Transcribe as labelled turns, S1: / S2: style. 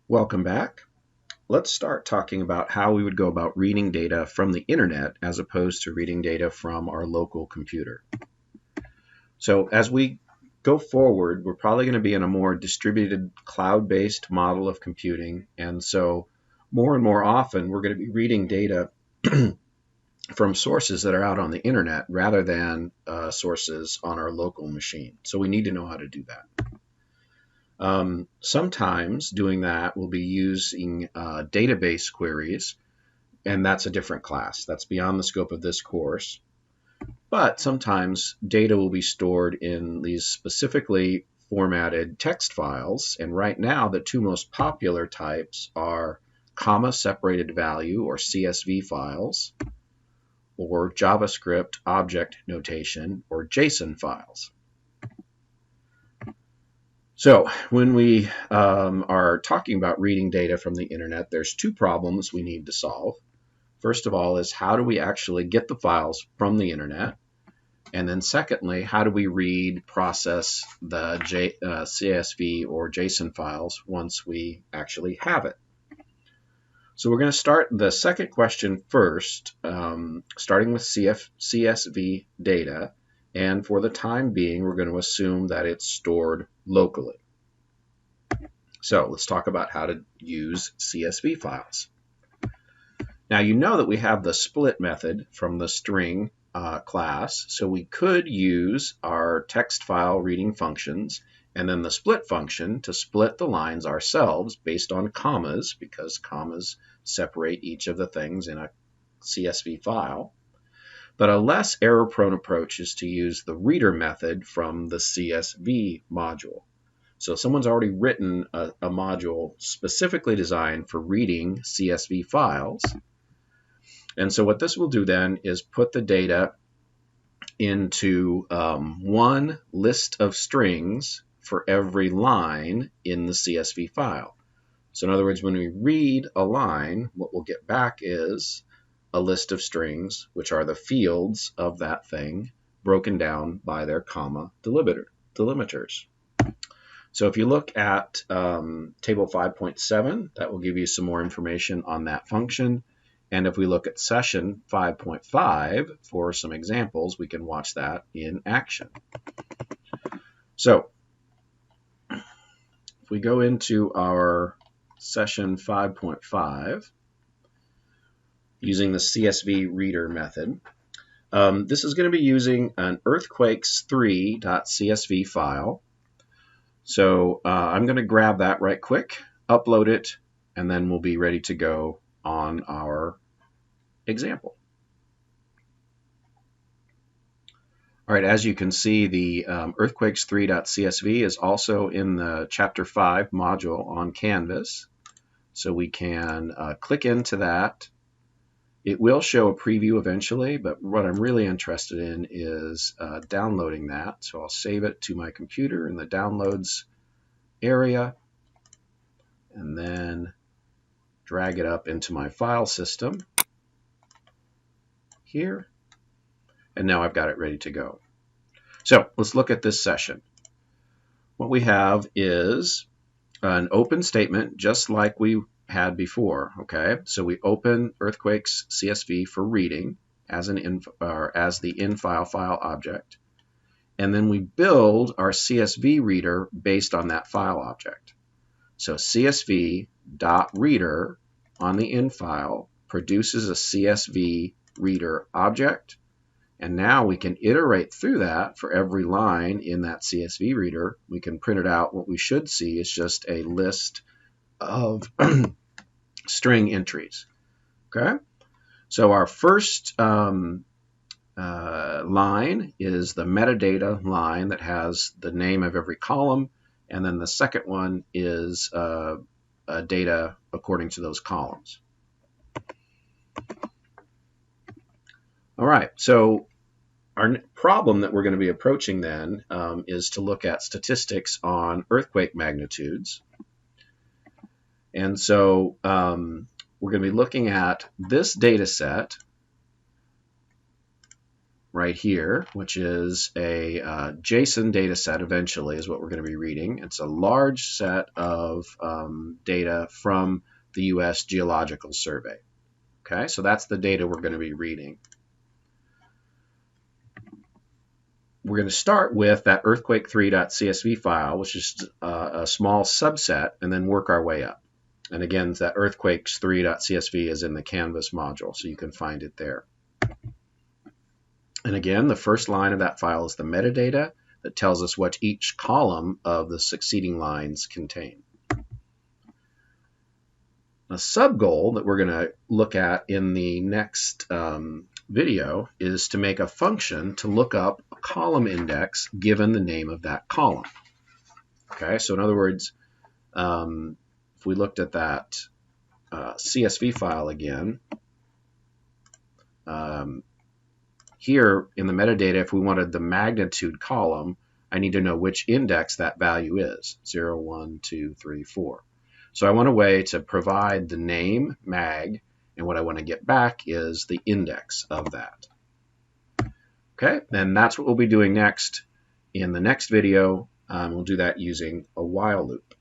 S1: Welcome back. Let's start talking about how we would go about reading data from the internet as opposed to reading data from our local computer. So as we go forward, we're probably going to be in a more distributed cloud-based model of computing. And so more and more often, we're going to be reading data from sources that are out on the internet rather than sources on our local machine. So we need to know how to do that. Sometimes doing that will be using database queries, and that's a different class. That's beyond the scope of this course. But sometimes data will be stored in these specifically formatted text files, and right now the two most popular types are comma-separated value, or CSV files, or JavaScript object notation, or JSON files. So when we are talking about reading data from the internet, there's two problems we need to solve. First of all is how do we actually get the files from the internet? And then secondly, how do we read, process the CSV or JSON files once we actually have it? So we're going to start the second question first, starting with CSV data. And for the time being, we're going to assume that it's stored locally. So let's talk about how to use CSV files. Now you know that we have the split method from the string class, so we could use our text file reading functions and then the split function to split the lines ourselves based on commas, because commas separate each of the things in a CSV file. But a less error-prone approach is to use the reader method from the CSV module. So someone's already written a module specifically designed for reading CSV files. And so what this will do then is put the data into one list of strings for every line in the CSV file. So in other words, when we read a line, what we'll get back is a list of strings, which are the fields of that thing, broken down by their comma delimiters. So if you look at table 5.7, that will give you some more information on that function. And if we look at session 5.5 for some examples, we can watch that in action. So if we go into our session 5.5, using the CSV reader method, this is going to be using an earthquakes3.csv file. So I'm going to grab that right quick, upload it, and then we'll be ready to go on our example. All right, as you can see, the earthquakes3.csv is also in the Chapter 5 module on Canvas. So we can click into that. It will show a preview eventually, but what I'm really interested in is downloading that. So I'll save it to my computer in the downloads area, and then drag it up into my file system here. And now I've got it ready to go. So let's look at this session. What we have is an open statement, just like we had before. Okay, so we open Earthquakes CSV for reading as the in-file file object, and then we build our CSV reader based on that file object. So CSV.reader on the in-file produces a CSV reader object, and now we can iterate through that for every line in that CSV reader. We can print it out. What we should see is just a list of string entries. Okay, so our first line is the metadata line that has the name of every column, and then the second one is data according to those columns. All right, so our problem that we're going to be approaching then is to look at statistics on earthquake magnitudes. And so we're going to be looking at this data set right here, which is a JSON data set eventually is what we're going to be reading. It's a large set of data from the U.S. Geological Survey. Okay, so that's the data we're going to be reading. We're going to start with that earthquake3.csv file, which is a small subset, and then work our way up. And again, that earthquakes3.csv is in the Canvas module, so you can find it there. And again, the first line of that file is the metadata that tells us what each column of the succeeding lines contain. A sub-goal that we're going to look at in the next video is to make a function to look up a column index given the name of that column. Okay, so in other words, if we looked at that CSV file again, here in the metadata, if we wanted the magnitude column, I need to know which index that value is, 0, 1, 2, 3, 4. So I want a way to provide the name, mag, and what I want to get back is the index of that. Okay, and that's what we'll be doing next in the next video. We'll do that using a while loop.